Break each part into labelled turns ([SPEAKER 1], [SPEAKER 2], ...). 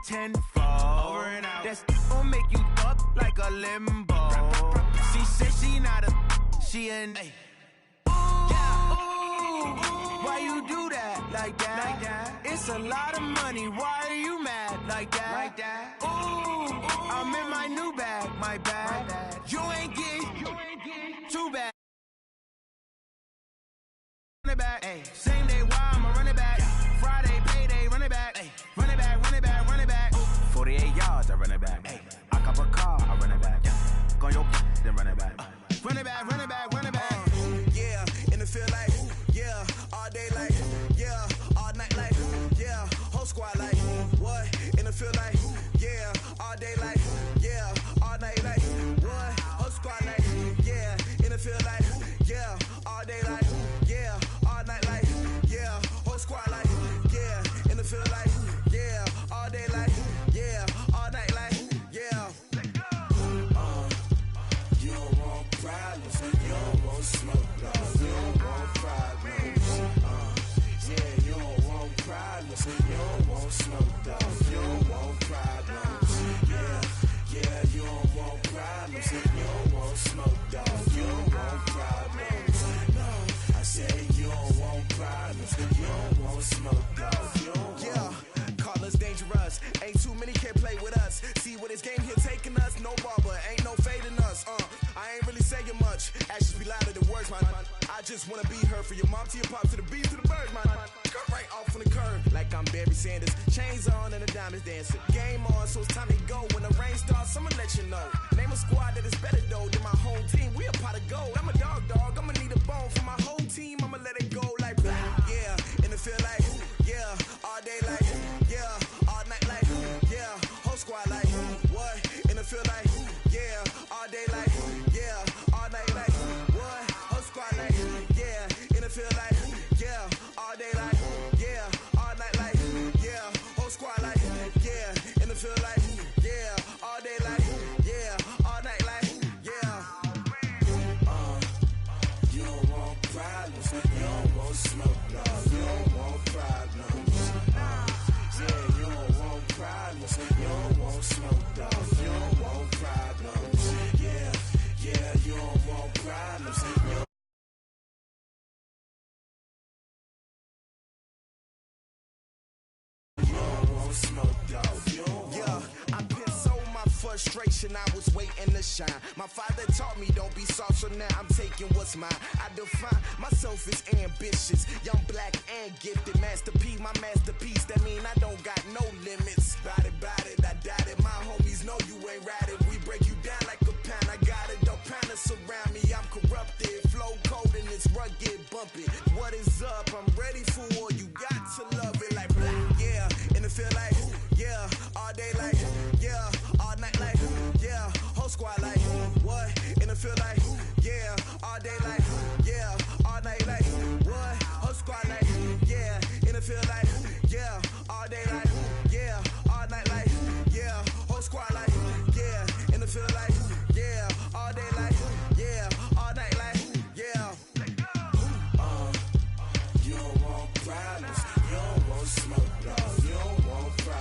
[SPEAKER 1] tenfold. Over and out. That's gon' make you up like a limbo. She said she not a, she an. Ay. Why you do that like that? It's a lot of money. Why are you mad like that? Ooh, I'm in my new bag, my bad. You ain't get too bad. Run it back, ay. Same day, why I'ma run it back. Friday, payday, run it back, ay. Run it back, run it back, run it back. 48 yards, I run it back. Ay. I cop a car, I run it back. Go on your then run it back. Run it back, run it back, run it back.
[SPEAKER 2] Yeah, in the field like, yeah, all day like, yeah, all night like, yeah, whole squad like, what? In the field like, yeah, all day like, yeah, all night like, what? Whole squad like, yeah, in the field like, yeah, all day like, yeah, all night like, yeah, whole squad like, yeah, in the field like, yeah, all day like, yeah, all night like, yeah. You don't want problems, you don't want smoke, dog. You don't want problems. Yeah, you don't want problems, you don't want smoke, dog. You don't want problems. Yeah, you don't want problems, you don't want smoke, dog. You don't want problems. No, I said you don't want problems, you don't want smoke, dog. You don't want. Call us dangerous. Ain't too many can play with us. See what this game here taking us. No barber, ain't no fading us. I ain't really saying much. Actions be louder than words, man. I just wanna be heard. For your mom to your pop to the beat to the birds, man. Cut right off on the curb like I'm Barry Sanders. Chains on and the diamonds dancing. Game on, so it's time to go. When the rain starts, I'ma let you know. Name a squad that is better though than my home team. We a pot of gold. I'm a dog. I'ma need a bone for my whole team. I'ma let it go like blah. Yeah, in the field like, yeah, all day like, yeah, all night like, yeah, whole squad like, what? In the field like, yeah, all day like, yeah, all night like, what? Whole squad like, yeah, in the field like, yeah, all day like, yeah, all night like, yeah, whole squad like, yeah, in the field like, yeah, all day like, yeah, all night like, yeah. You don't want problems, you don't want smoke, dog. You don't want problems. Yeah, you don't want problems, you don't want smoke, dog. You don't want problems. Yeah, you don't want problems. You don't want smoke, dog. Yeah, I've been so my frustration, I was waiting to shine. My father taught me don't be soft, so now I'm taking what's mine. I define myself as ambitious, young, black, and gifted. Master P, my masterpiece, that mean I don't got no limits. Bout it, I doubt it. My homies know you ain't ratted. We break you down like a pound. I got it, don't pound us around me. I'm corrupted, flow cold and it's rugged, bumping. What is up? I'm ready for war. You got to love it like blah. Yeah, in the field like, yeah, all day like, yeah, all night like, yeah, whole squad like, what? In the field like, yeah, all day like, yeah, all night like, what? Whole squad like, yeah, in the field like, yeah, all day like, yeah, all night like, yeah, whole squad like, yeah, in the field like, yeah, all day like, yeah, all night like, yeah. You don't want problems, you don't want smoke, dog. You don't want problems.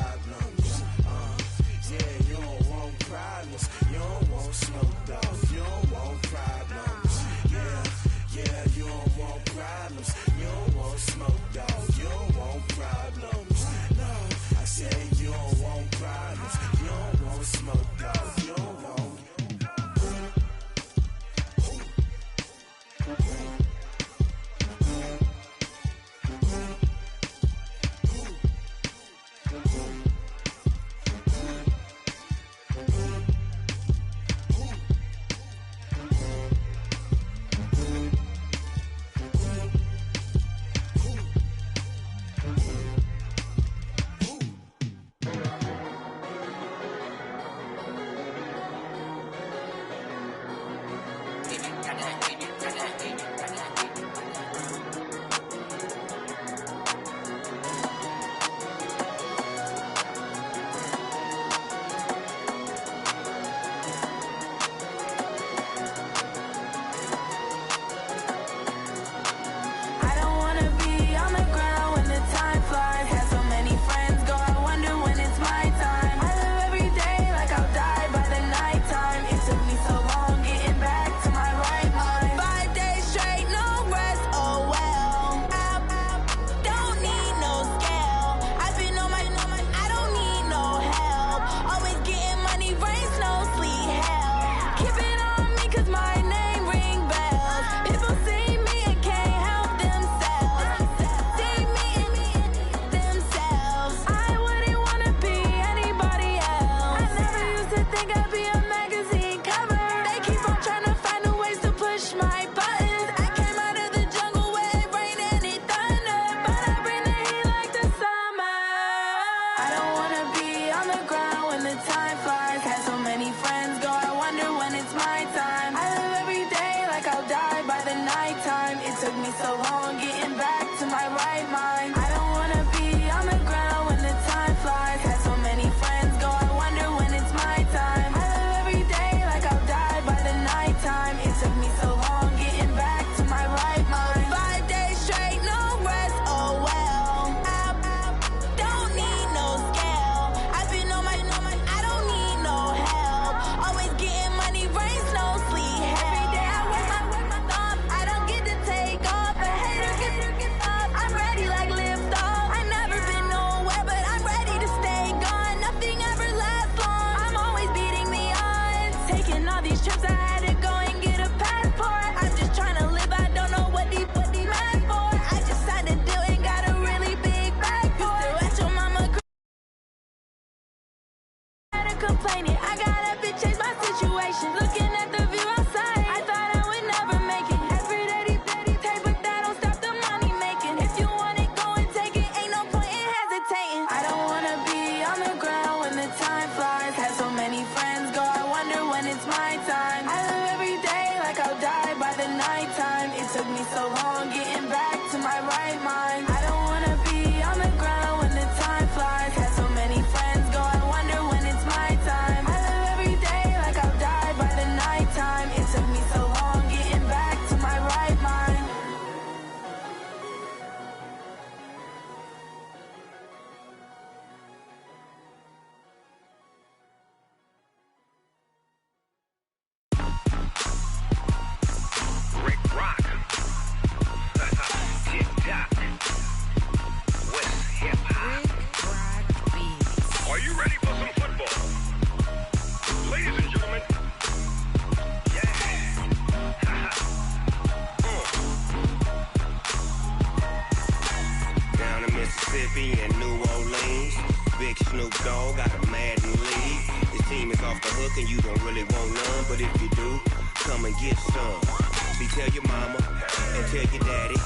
[SPEAKER 3] in Mississippi and New Orleans. Big Snoop Dogg got a Madden league. His team is off the hook and you don't really want none, but if you do, come and get some. See, tell your mama and tell your daddy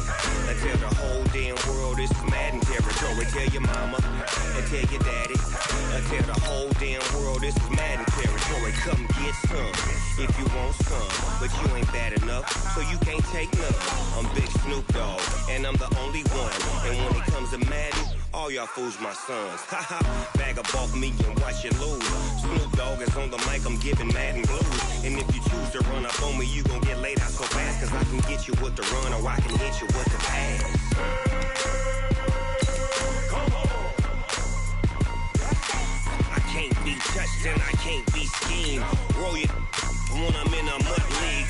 [SPEAKER 3] and tell the whole damn world this is Madden territory. Tell your mama and tell your daddy and tell the whole damn world this is Madden territory. Come get some if you want some, but you ain't bad enough, so you can't take none. I'm Big Snoop Dogg and I'm the only one. And when it comes to Madden, all y'all fools my sons. Haha, bag up off me and watch you lose. Snoop Dogg is on the mic, I'm giving Madden blues. And if you choose to run up on me, you gon' get laid out so fast, cause I can get you with the run or I can hit you with the pass. Come on. I can't be touched and I can't be schemed. Roll it when I'm in a mud league.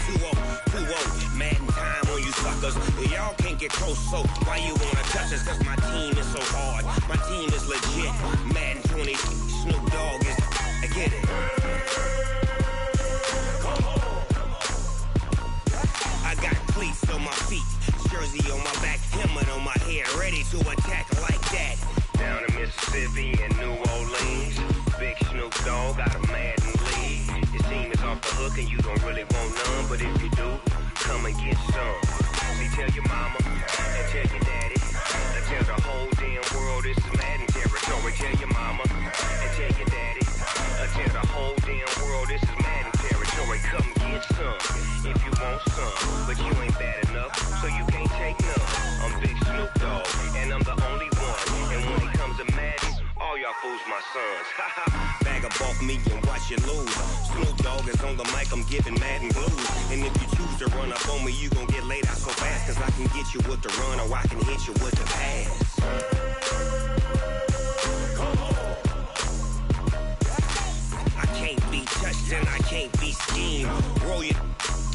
[SPEAKER 3] 2-0, Madden time on you suckers. Y'all can't get close, so why you wanna touch us? Cause my team is so hard, my team is legit. Madden 20, Snoop Dogg is, I get it. Come on. I got cleats on my feet, jersey on my back, helmet on my head, ready to attack like that. Down in Mississippi and New Orleans, Big Snoop Dogg got a Madden league. His team is off the hook and you don't really want none, but if you do, come and get some. See, tell your mama and tell your daddy and tell the whole damn world this is Madden territory. Tell your mama and tell your daddy and tell the whole damn world this is Madden territory. Come get some if you want some, but you ain't bad enough, so you can't take none. I'm Big Snoop Dogg and I'm the only one. And when it comes to Madden, all y'all fools my sons. Bag up off me and watch you lose. Snoop Dogg is on the mic, I'm giving Madden blues. And if you choose to run up on me, you gon' get laid out so fast, cause I can get you with the run or I can hit you with the pass. Come on. I can't be touched and I can't be schemed. Roll it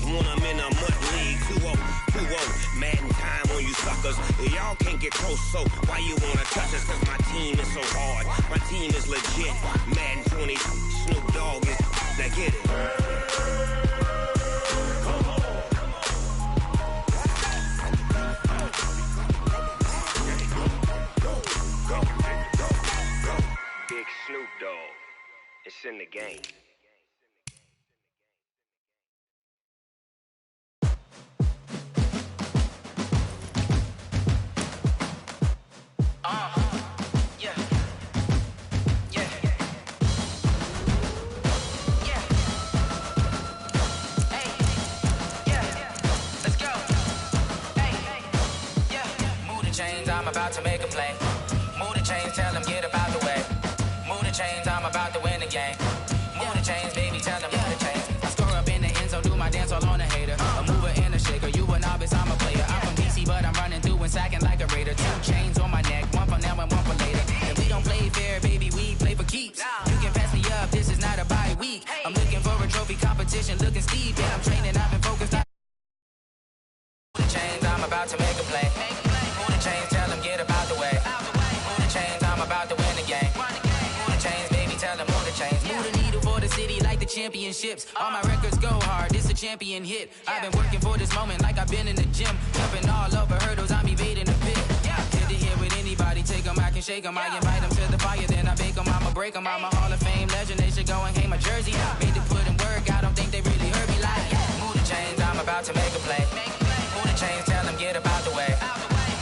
[SPEAKER 3] when I'm in a mud league. 2-0, Madden time on you suckers. Y'all can't get close, so why you wanna touch us? Cause my team is so hard, my team is legit. Madden 20, Snoop Dogg is, now get it. Come on. Go. Big Snoop Dogg, it's in the game.
[SPEAKER 4] I'm about to make a play. Move the chains, tell them get up out the way. Move the chains, I'm about to win the game. Move the chains, baby, tell them move the chains. I score up in the end zone, do my dance all on a hater. A mover and a shaker, you a novice, I'm a player. I'm from DC, but I'm running through and sacking like a raider. 2 chains on my neck, one for now and one for later. And we don't play fair, baby, we play for keeps. You can pass me up, this is not a bye week. I'm looking for a trophy competition, looking steep. And I'm training, I've been focused. Move the chains, I'm about to make a play. Move the chains, tell them get up out the way. Move the chains, I'm about to win the game. Move the chains, baby, tell them move the chains. Move the needle for the city like the championships. All my records go hard, this a champion hit. I've been working for this moment like I've been in the gym. Jumping all over hurdles, I'm evading the pit. Good to hear with anybody, take them, I can shake them. I invite them to the fire, then I bake them, I'ma break them. I'm a Hall of Fame legend, they should go and hang my jersey. Made to put in work, I don't think they really heard me like. Move the chains, I'm about to make a play. Move the chains, tell them get up out the way.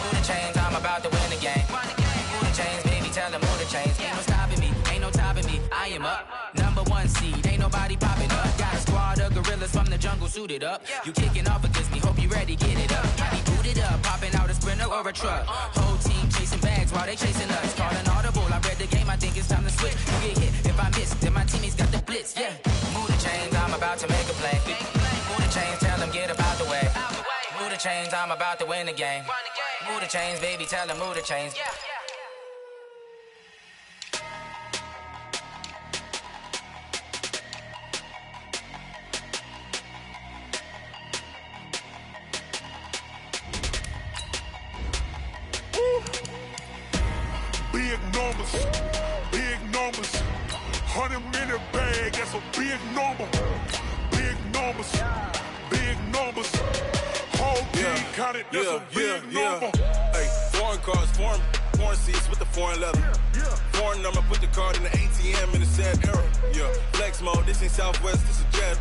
[SPEAKER 4] Move the chains, I'm about to win the game. Move the chains, baby, tell them move the chains. Ain't no stopping me, ain't no topping me. I am up, #1 seed, ain't nobody popping up. Got a squad of gorillas from the jungle suited up. You kicking off against me, hope you ready, get it up. I be booted up, popping out a Sprinter or a truck. Whole team chasing bags while they chasing us. Calling audible, I read the game, I think it's time to switch. You get hit, if I miss, then my teammates got the blitz, yeah. Move the chains, I'm about to make a play. Move the chains, tell them get up out the way. Move the chains, I'm about to win the game. Move the chains, baby, tell them move the chains.
[SPEAKER 5] Big numbers, 100-minute bag, that's a big number. Big numbers, whole team counted, that's a big number.
[SPEAKER 6] Hey, foreign cars, foreign foreign seats with the foreign leather. Foreign number, put the card in the ATM in the sad era. Yeah, flex mode, this ain't Southwest, this is jet.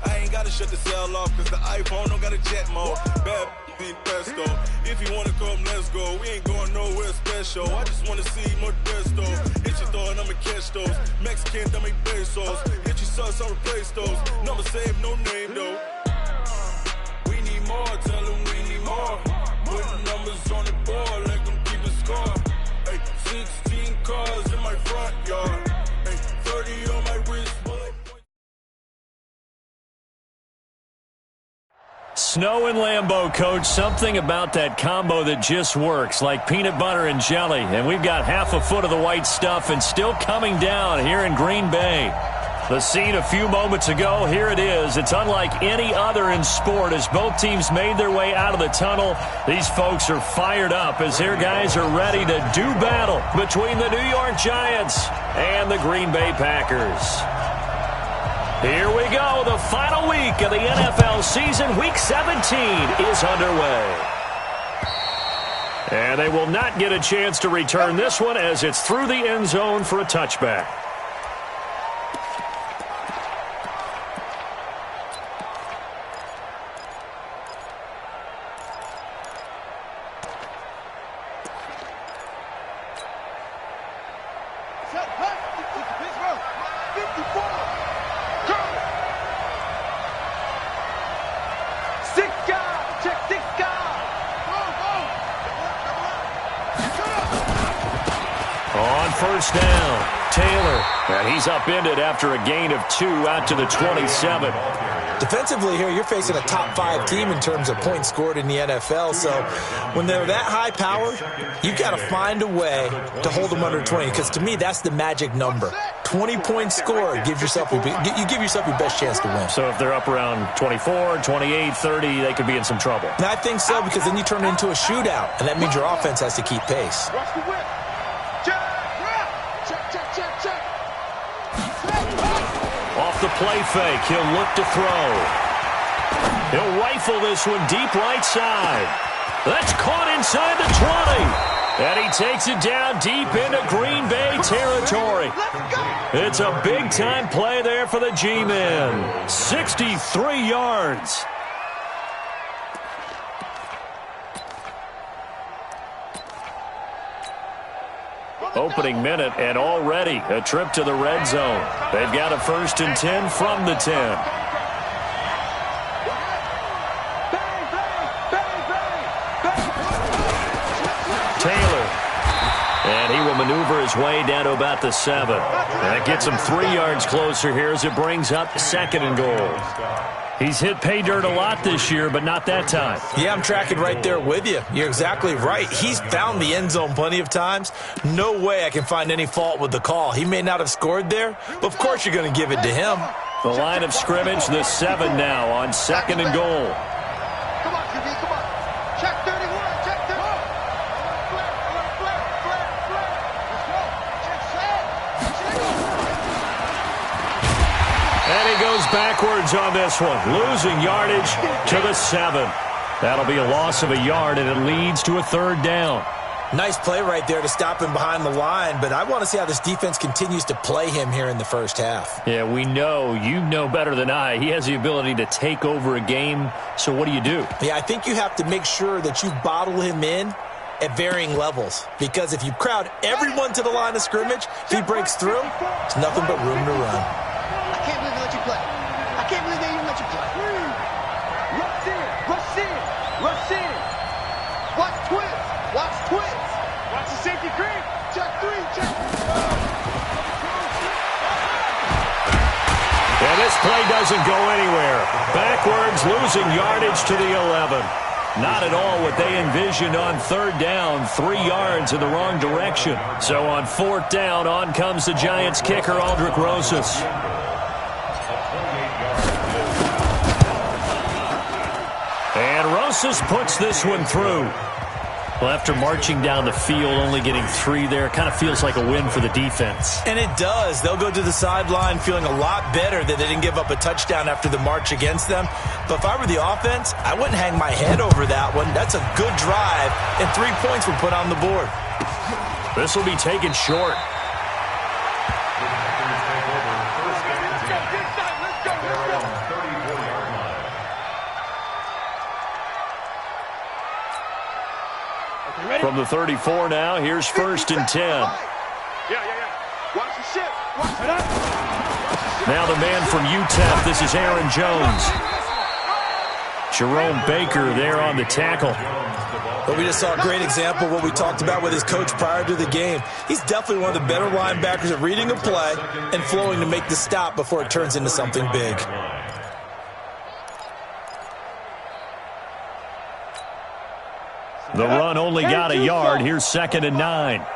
[SPEAKER 6] I ain't gotta shut the cell off, cause the iPhone don't got a jet mode. Bad ain't pesto. If you wanna come, let's go. We ain't going nowhere special. I just wanna see Modesto. Hit your thought, I'ma catch those. Mexican, that make pesos. Hit your sauce, I'll replace those. Number saved, no name though. We need more, tell them we need more. Putting numbers on the board, let them keep the score. Hey, 16 cars in my front yard. Hey, 30 on my wrist.
[SPEAKER 7] Snow and Lambeau, Coach. Something about that combo that just works, like peanut butter and jelly. And we've got half a foot of the white stuff and still coming down here in Green Bay. The scene a few moments ago, here it is. It's unlike any other in sport as both teams made their way out of the tunnel. These folks are fired up as their guys are ready to do battle between the New York Giants and the Green Bay Packers. Here we go. The final week of the NFL season. Week 17 is underway. And they will not get a chance to return this one as it's through the end zone for a touchback. First down, Taylor. And he's upended after a gain of 2 out to the 27.
[SPEAKER 8] Defensively here, you're facing a top-5 team in terms of points scored in the NFL. So when they're that high power, you've got to find a way to hold them under 20. Because to me, that's the magic number. 20 points scored, you give yourself your best chance to win.
[SPEAKER 7] So if they're up around 24, 28, 30, they could be in some trouble.
[SPEAKER 8] And I think so, because then you turn it into a shootout, and that means your offense has to keep pace.
[SPEAKER 7] Off the play fake, he'll look to throw. He'll rifle this one deep right side. That's caught inside the 20. And he takes it down deep into Green Bay territory. It's a big-time play there for the G-Men. 63 yards. Opening minute, and already a trip to the red zone. They've got a 1st and 10 from the 10. Taylor. And he will maneuver his way down to about the 7. That gets him 3 yards closer here as it brings up 2nd and goal. He's hit pay dirt a lot this year, but not that time.
[SPEAKER 8] Yeah, I'm tracking right there with you. You're exactly right. He's found the end zone plenty of times. No way I can find any fault with the call. He may not have scored there, but of course you're going to give it to him.
[SPEAKER 7] The line of scrimmage, the 7 now on 2nd and goal.
[SPEAKER 9] Come on, QB, come on. Check 31, check 30.
[SPEAKER 7] And he goes backwards on this one, losing yardage to the 7. That'll be a loss of a yard, and it leads to a 3rd down.
[SPEAKER 8] Nice play right there to stop him behind the line, but I want to see how this defense continues to play him here in the first half.
[SPEAKER 7] Yeah, we know. You know better than I. He has the ability to take over a game, so what do you do?
[SPEAKER 8] Yeah, I think you have to make sure that you bottle him in at varying levels, because if you crowd everyone to the line of scrimmage, if he breaks through, it's nothing but room to run.
[SPEAKER 9] I can't believe they let you play. I can't believe they even let you play. Rush in, rush in, rush in. Watch twins, watch twins. Watch the safety creep. Check 3, check 3.
[SPEAKER 7] And this play doesn't go anywhere. Backwards, losing yardage to the 11. Not at all what they envisioned on 3rd down. 3 yards in the wrong direction. So on 4th down, on comes the Giants kicker, Aldrick Rosas. And Rosas puts this one through. Well, after marching down the field, only getting 3 there, kind of feels like a win for the defense.
[SPEAKER 8] And it does. They'll go to the sideline feeling a lot better that they didn't give up a touchdown after the march against them. But if I were the offense, I wouldn't hang my head over that one. That's a good drive, and 3 points were put on the board.
[SPEAKER 7] This will be taken short. From the 34 now, here's 1st and 10.
[SPEAKER 9] Watch the ship. Watch it up.
[SPEAKER 7] Now the man from UTEP, this is Aaron Jones. Jerome Baker there on the tackle.
[SPEAKER 8] But we just saw a great example of what we talked about with his coach prior to the game. He's definitely one of the better linebackers at reading a play and flowing to make the stop before it turns into something big.
[SPEAKER 7] The run only got a yard. Here's 2nd and 9.
[SPEAKER 9] Here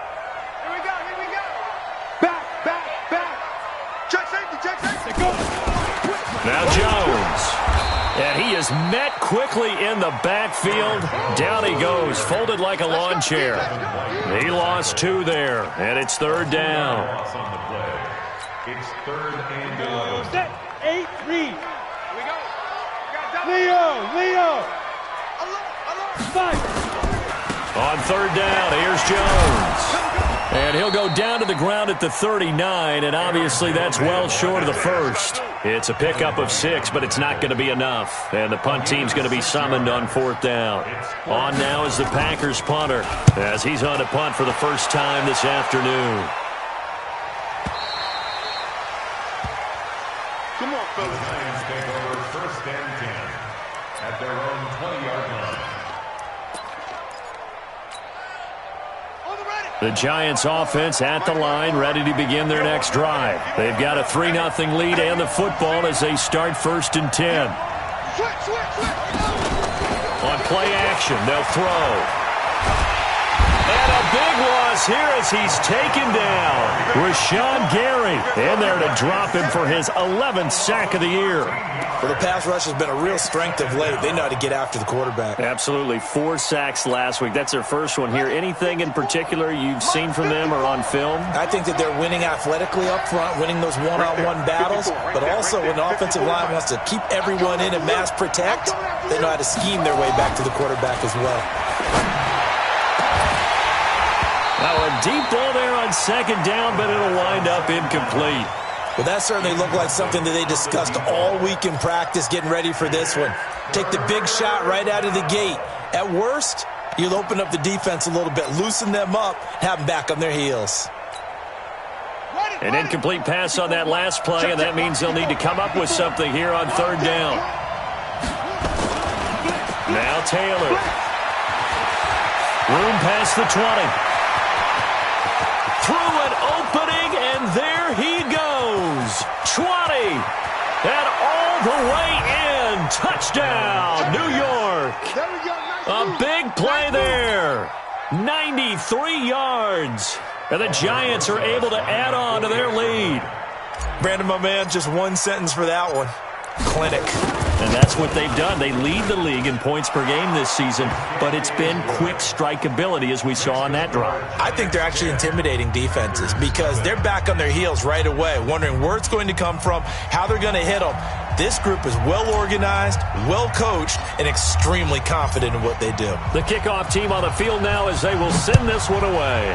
[SPEAKER 9] we go. Back. Check safety. Go.
[SPEAKER 7] Now Jones. And he is met quickly in the backfield. Down he goes, folded like a lawn chair. He lost 2 there, and it's 3rd down.
[SPEAKER 5] It's 3rd and 11.
[SPEAKER 9] Set. 8-3. Here we go. Leo. Fight.
[SPEAKER 7] On 3rd down, here's Jones. And he'll go down to the ground at the 39, and obviously that's well short of the first. It's a pickup of 6, but it's not going to be enough. And the punt team's going to be summoned on 4th down. On now is the Packers punter, as he's on a punt for the first time this afternoon.
[SPEAKER 9] Come on, fellas.
[SPEAKER 5] The Lions take over 1st and 10 at their own 20-yard line.
[SPEAKER 7] The Giants offense at the line, ready to begin their next drive. They've got a 3-0 lead and the football as they start 1st and 10. On play action, they'll throw. And a big loss here as he's taken down. Rashawn Gary in there to drop him for his 11th sack of the year.
[SPEAKER 8] Well, the pass rush has been a real strength of late. They know how to get after the quarterback.
[SPEAKER 7] Absolutely. 4 sacks last week. That's their first one here. Anything in particular you've seen from them or on film?
[SPEAKER 8] I think that they're winning athletically up front, winning those one-on-one battles, but also when the offensive line wants to keep everyone in and mass protect, they know how to scheme their way back to the quarterback as well.
[SPEAKER 7] Now a deep ball there on 2nd down, but it'll wind up incomplete.
[SPEAKER 8] Well, that certainly looked like something that they discussed all week in practice getting ready for this one. Take the big shot right out of the gate. At worst, you'll open up the defense a little bit, loosen them up, have them back on their heels.
[SPEAKER 7] An incomplete pass on that last play, and that means they'll need to come up with something here on 3rd down. Now Taylor. Room past the 20. Through an opening, and there he goes. 20. And all the way in. Touchdown, New York. A big play there. 93 yards. And the Giants are able to add on to their lead.
[SPEAKER 8] Brandon, my man, just one sentence for that one. Clinic.
[SPEAKER 7] And that's what they've done. They lead the league in points per game this season, but it's been quick strike ability as we saw on that drive.
[SPEAKER 8] I think they're actually intimidating defenses because they're back on their heels right away, wondering where it's going to come from, how they're going to hit them. This group is well organized, well coached, and extremely confident in what they do.
[SPEAKER 7] The kickoff team on the field now as they will send this one away.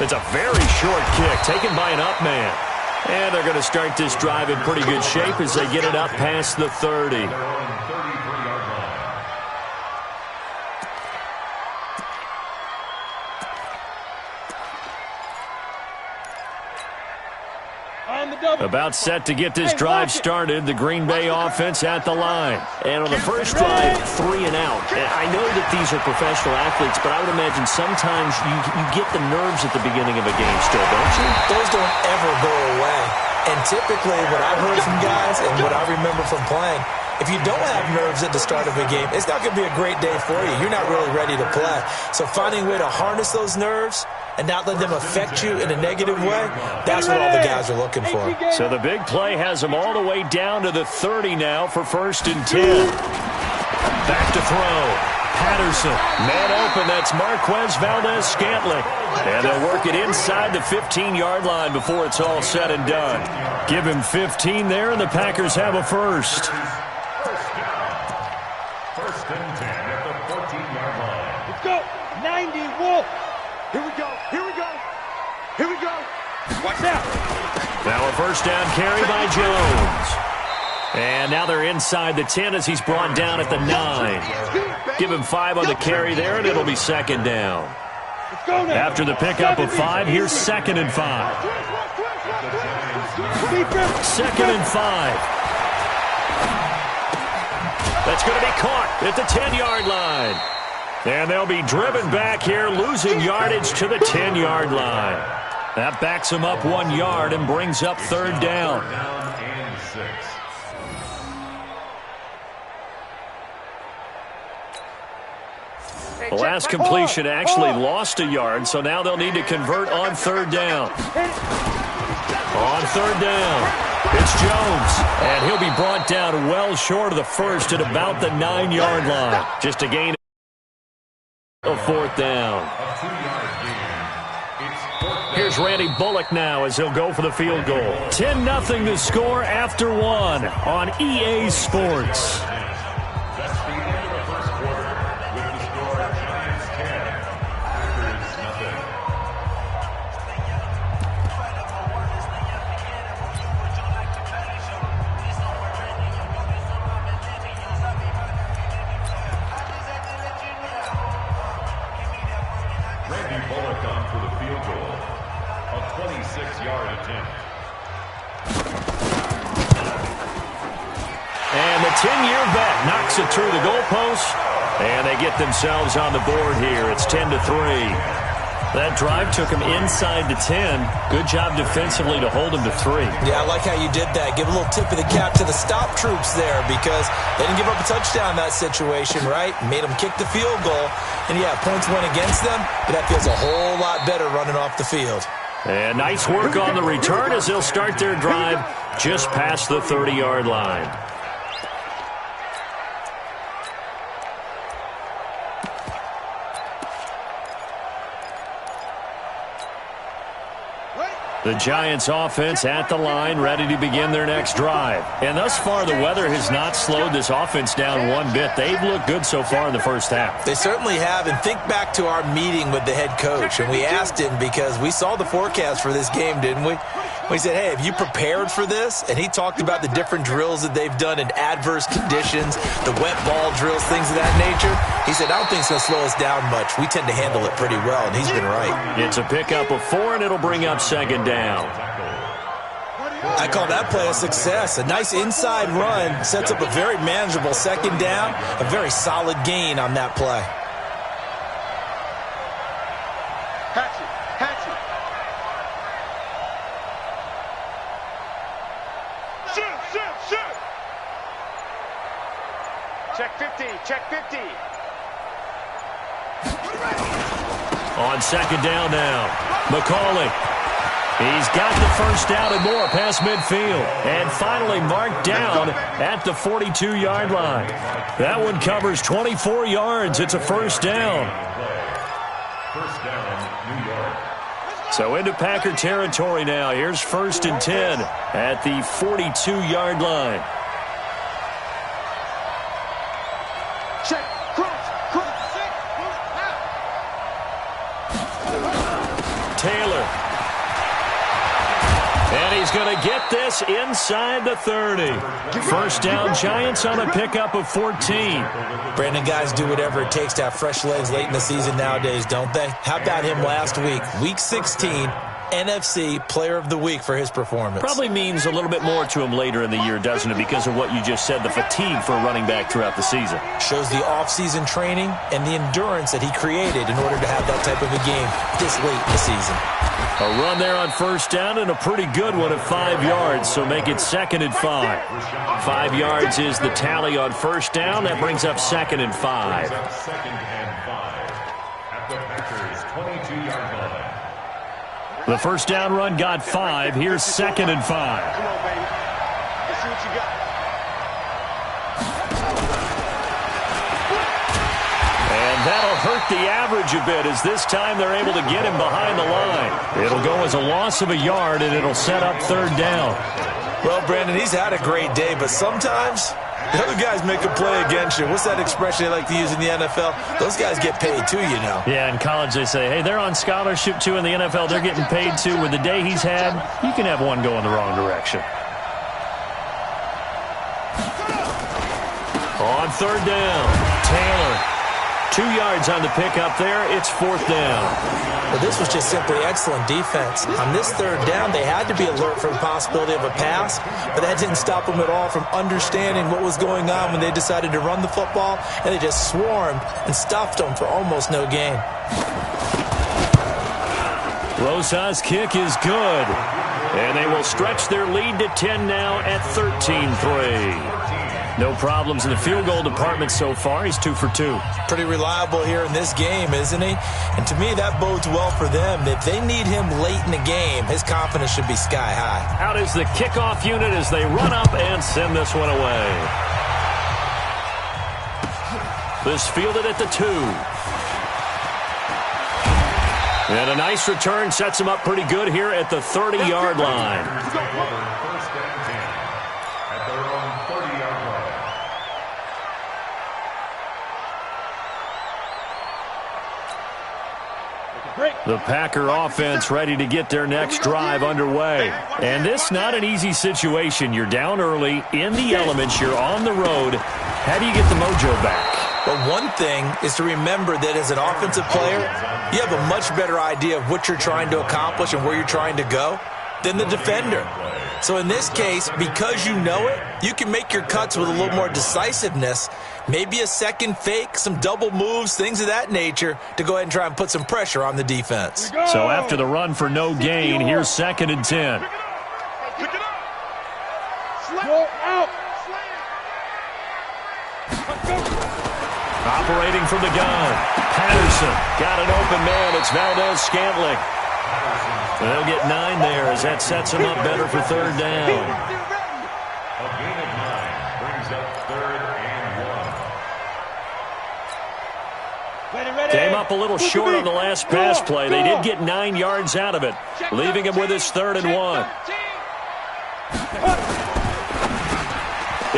[SPEAKER 7] It's a very short kick taken by an up man. And they're going to start this drive in pretty good shape as they get it up past the 30. About set to get this drive started, the Green Bay offense at the line. And on the first drive, 3 and out. And I know that these are professional athletes, but I would imagine sometimes you get the nerves at the beginning of a game still, don't you?
[SPEAKER 8] Those don't ever go away. And typically what I've heard from guys and what I remember from playing, if you don't have nerves at the start of a game, it's not going to be a great day for you. You're not really ready to play. So finding a way to harness those nerves and not let them affect you in a negative way, that's what all the guys are looking for.
[SPEAKER 7] So the big play has them all the way down to the 30 now for 1st and 10. Back to throw. Patterson, man open, that's Marquez Valdez-Scantling. And they'll work it inside the 15-yard line before it's all said and done. Give him 15 there, and the Packers have a first.
[SPEAKER 5] First down. First and 10 at the 14-yard line.
[SPEAKER 9] Let's go. 90, Wolf. Here we go. Here we go. Here we go. Watch out.
[SPEAKER 7] Now a first down carry by Jones. And now they're inside the 10 as he's brought down at the 9. Give him 5 on the carry there, and it'll be second down. After the pickup of 5, here's second and 5. Second and 5. That's going to be caught at the 10-yard line. And they'll be driven back here, losing yardage to the 10-yard line. That backs them up 1 yard and brings up third down.
[SPEAKER 5] And 6.
[SPEAKER 7] The last completion actually lost a yard, so now they'll need to convert on third down. On third down, it's Jones, and he'll be brought down well short of the first at about the 9-yard line. Just a gain of fourth down. Here's Randy Bullock now as he'll go for the field goal. 10-0 the score after 1 on EA Sports.
[SPEAKER 5] That's the end of the first quarter with the score Giants 10, Packers nothing. Randy Bullock on for the field goal. A 26-yard attempt.
[SPEAKER 7] And the 10-year vet knocks it through the goalpost, and they get themselves on the board here. It's 10-3. That drive took him inside the 10. Good job defensively to hold him to 3.
[SPEAKER 8] Yeah, I like how you did that. Give a little tip of the cap to the stop troops there because they didn't give up a touchdown in that situation, right? Made them kick the field goal. And, yeah, points went against them, but that feels a whole lot better running off the field.
[SPEAKER 7] And nice work on the return as they'll start their drive just past the 30-yard line. The Giants offense at the line, ready to begin their next drive. And thus far, the weather has not slowed this offense down one bit. They've looked good so far in the first half.
[SPEAKER 8] They certainly have. And think back to our meeting with the head coach. And we asked him because we saw the forecast for this game, didn't we? We said, hey, have you prepared for this? And he talked about the different drills that they've done in adverse conditions, the wet ball drills, things of that nature. He said, I don't think it's going to slow us down much. We tend to handle it pretty well, and he's been right.
[SPEAKER 7] It's a pickup of 4, and it'll bring up second down.
[SPEAKER 8] I call that play a success. A nice inside run sets up a very manageable second down, a very solid gain on that play.
[SPEAKER 9] Hatch it. Shoot. Check 50.
[SPEAKER 7] On second down now, McCauley. He's got the first down and more past midfield. And finally marked down at the 42-yard line. That one covers 24 yards. It's a first down.
[SPEAKER 5] First down, New York.
[SPEAKER 7] So into Packer territory now. Here's first and 10 at the 42-yard line.
[SPEAKER 9] Check. Cross.
[SPEAKER 7] Taylor. And he's going to get this inside the 30. First down, Giants on a pickup of 14.
[SPEAKER 8] Brandon, guys do whatever it takes to have fresh legs late in the season nowadays, don't they? How about him last week? Week 16, NFC Player of the Week for his performance.
[SPEAKER 7] Probably means a little bit more to him later in the year, doesn't it? Because of what you just said, the fatigue for a running back throughout the season.
[SPEAKER 8] Shows the off-season training and the endurance that he created in order to have that type of a game this late in the season.
[SPEAKER 7] A run there on first down and a pretty good one at 5 yards, so make it second and 5. 5 yards is the tally on first down. That brings up second and 5.
[SPEAKER 5] Second and 5 at the Packers' 22-yard line.
[SPEAKER 7] The first down run got 5. Here's second and 5.
[SPEAKER 9] Come on, baby. Let's see what you got.
[SPEAKER 7] And that'll hurt the average a bit as this time they're able to get him behind the line. It'll go as a loss of a yard, and it'll set up third down.
[SPEAKER 8] Well, Brandon, he's had a great day, but sometimes the other guys make a play against you. What's that expression they like to use in the NFL? Those guys get paid too, you know.
[SPEAKER 7] Yeah, in college they say, hey, they're on scholarship too. In the NFL, they're getting paid too. With the day he's had, you can have one go in the wrong direction. On third down, Taylor. 2 yards on the pickup there. It's fourth down.
[SPEAKER 8] Well, this was just simply excellent defense. On this third down, they had to be alert for the possibility of a pass, but that didn't stop them at all from understanding what was going on when they decided to run the football, and they just swarmed and stuffed them for almost no gain.
[SPEAKER 7] Rosa's kick is good, and they will stretch their lead to 10 now at 13-3. No problems in the field goal department so far. He's 2 for 2.
[SPEAKER 8] Pretty reliable here in this game, isn't he? And to me, that bodes well for them. If they need him late in the game, his confidence should be sky high.
[SPEAKER 7] Out is the kickoff unit as they run up and send this one away. This fielded at the 2. And a nice return sets him up pretty good here at the 30-yard line.
[SPEAKER 5] First and 10 at their own 30-yard line.
[SPEAKER 7] The Packer offense ready to get their next drive underway. And this not an easy situation. You're down early, in the elements, you're on the road. How do you get the mojo back?
[SPEAKER 8] Well, one thing is to remember that as an offensive player, you have a much better idea of what you're trying to accomplish and where you're trying to go than the defender. So in this case, because you know it, you can make your cuts with a little more decisiveness, maybe a second fake, some double moves, things of that nature, to go ahead and try and put some pressure on the defense.
[SPEAKER 7] So after the run for no gain, here's 2nd and 10.
[SPEAKER 9] Pick it up. Go out.
[SPEAKER 7] Operating from the gun, Patterson got an open man. It's Valdez-Scantling. They'll get 9 there as that sets him up better for third down.
[SPEAKER 5] A gain of 9 brings up 3rd and 1.
[SPEAKER 7] Came up a little short on the last pass play. They did get 9 yards out of it, leaving him with his 3rd and 1.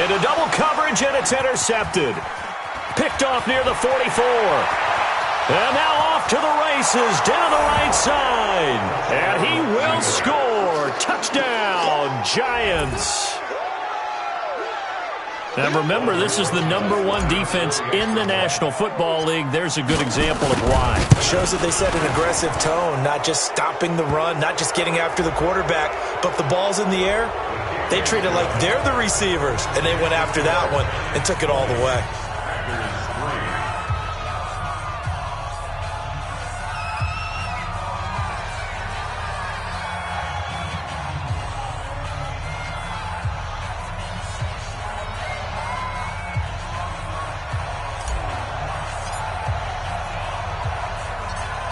[SPEAKER 7] Into double coverage, and it's intercepted. Picked off near the 44. And now off to the races down the right side. And he will score. Touchdown, Giants. Now remember, this is the #1 defense in the National Football League. There's a good example of why.
[SPEAKER 8] Shows that they set an aggressive tone, not just stopping the run, not just getting after the quarterback, but the ball's in the air. They treat it like they're the receivers, and they went after that one and took it all the way.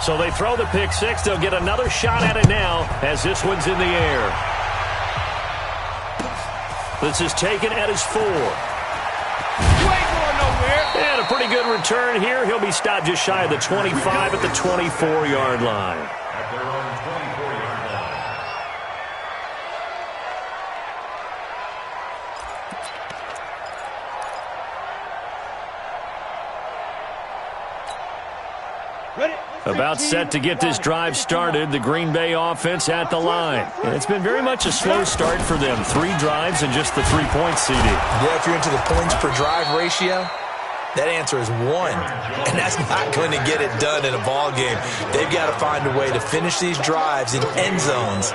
[SPEAKER 7] So they throw the pick six. They'll get another shot at it now as this one's in the air. This is taken at his 4.
[SPEAKER 9] You ain't going nowhere.
[SPEAKER 7] And a pretty good return here. He'll be stopped just shy of the 25 at the 24-yard line.
[SPEAKER 5] At their own 24-yard line.
[SPEAKER 7] About set to get this drive started, the Green Bay offense at the line. And it's been very much a slow start for them. 3 drives and just the 3 points, CD.
[SPEAKER 8] Yeah, if you're into the points per drive ratio, that answer is 1. And that's not going to get it done in a ball game. They've got to find a way to finish these drives in end zones,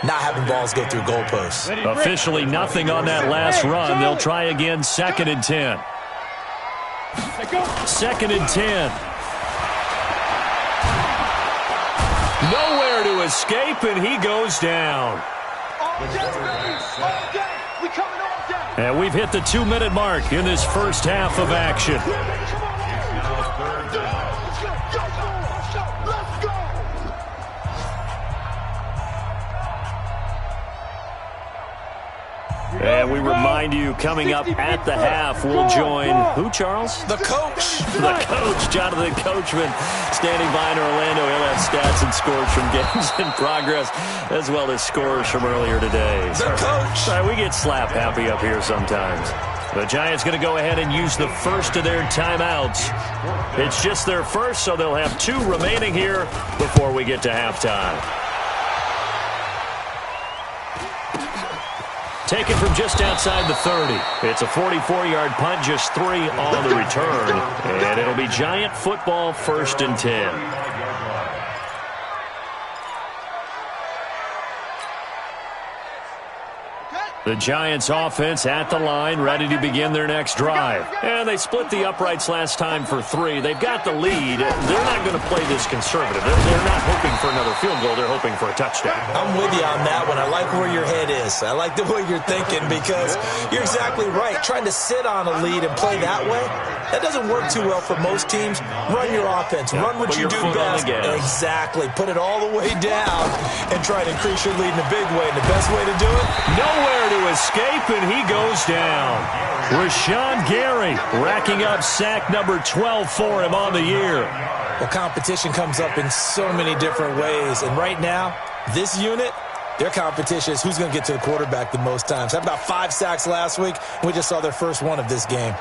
[SPEAKER 8] not having balls go through goalposts.
[SPEAKER 7] Officially nothing on that last run. They'll try again, 2nd and 10. 2nd and 10. Nowhere to escape, and he goes down. And we've hit the 2-minute mark in this first half of action. And we remind remind you, coming up at the half, we'll join who, Charles?
[SPEAKER 8] The coach.
[SPEAKER 7] The coach, Jonathan Coachman, standing by in Orlando. He'll have stats and scores from games in progress, as well as scores from earlier today.
[SPEAKER 8] The coach.
[SPEAKER 7] All right, we get slap happy up here sometimes. The Giants going to go ahead and use the first of their timeouts. It's just their first, so they'll have 2 remaining here before we get to halftime. Taken from just outside the 30. It's a 44-yard punt, just 3 on the return. And it'll be Giant football, 1st and 10. The Giants offense at the line, ready to begin their next drive. And they split the uprights last time for 3. They've got the lead. They're not going to play this conservative. They're not hoping for another field goal. They're hoping for a touchdown.
[SPEAKER 8] I'm with you on that one. I like where your head is. I like the way you're thinking because you're exactly right. Trying to sit on a lead and play that way, that doesn't work too well for most teams. Run your offense. Run what you do best. Exactly. Put it all the way down and try to increase your lead in a big way. And the best way to do it?
[SPEAKER 7] Nowhere to escape, and he goes down. Rashawn Gary racking up sack number 12 for him on the year.
[SPEAKER 8] Well, competition comes up in so many different ways, and right now, this unit, their competition is who's going to get to the quarterback the most times. Had about 5 sacks last week. We just saw their first one of this game.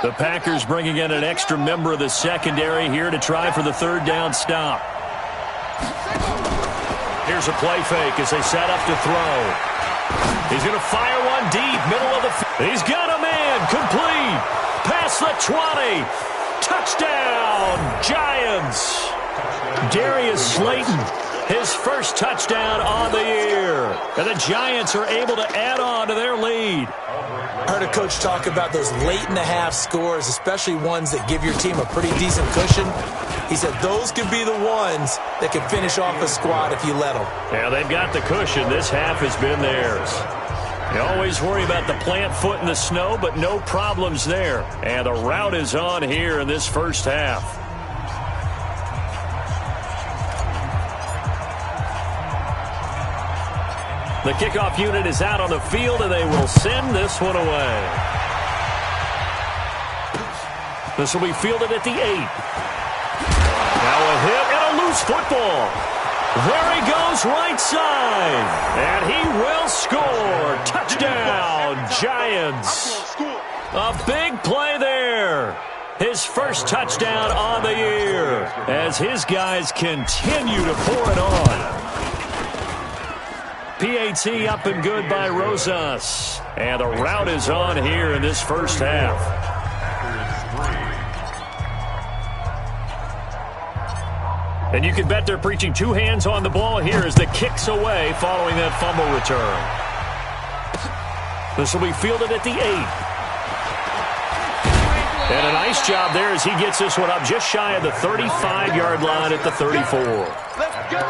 [SPEAKER 7] The Packers bringing in an extra member of the secondary here to try for the 3rd down stop. Here's a play fake as they set up to throw. He's going to fire one deep, middle of the field. He's got a man, complete. Past the 20. Touchdown, Giants. Darius Slayton, his first touchdown on the year. And the Giants are able to add on to their lead.
[SPEAKER 8] I heard a coach talk about those late-in-the-half scores, especially ones that give your team a pretty decent cushion. He said those could be the ones that can finish off a squad if you let them.
[SPEAKER 7] Yeah, they've got the cushion. This half has been theirs. You always worry about the plant foot in the snow, but no problems there. And the route is on here in this first half. The kickoff unit is out on the field, and they will send this one away. This will be fielded at the 8. Now a hit and a loose football. There he goes, right side. And he will score. Touchdown, Giants. A big play there. His first touchdown on the year as his guys continue to pour it on. PAT up and good by Rosas. And the route is on here in this first half. And you can bet they're preaching 2 hands on the ball here as the kick's away following that fumble return. This will be fielded at the 8. And a nice job there as he gets this one up just shy of the 35-yard line at the 34.
[SPEAKER 9] Let's go.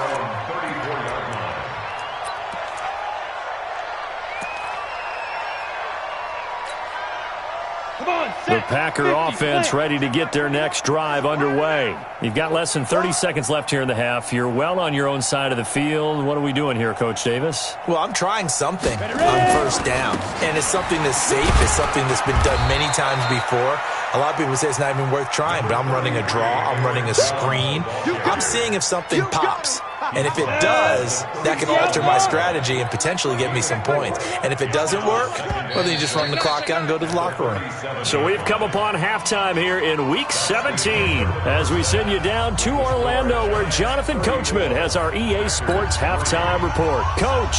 [SPEAKER 7] The Packer offense ready to get their next drive underway. You've got less than 30 seconds left here in the half. You're well on your own side of the field. What are we doing here, Coach Davis?
[SPEAKER 8] Well, I'm trying something on first down, and it's something that's safe. It's something that's been done many times before. A lot of people say it's not even worth trying, but I'm running a draw. I'm running a screen. I'm seeing if something pops. And if it does, that can alter my strategy and potentially get me some points. And if it doesn't work, well, then you just run the clock out and go to the locker room.
[SPEAKER 7] So we've come upon halftime here in Week 17 as we send you down to Orlando where Jonathan Coachman has our EA Sports Halftime Report. Coach.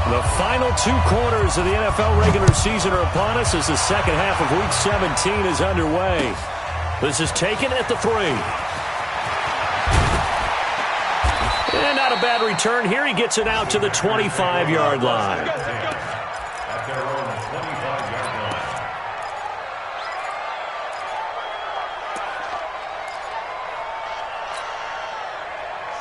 [SPEAKER 7] The final 2 quarters of the NFL regular season are upon us as the second half of Week 17 is underway. This is taken at the 3. And not a bad return here. He gets it out to the 25-yard line.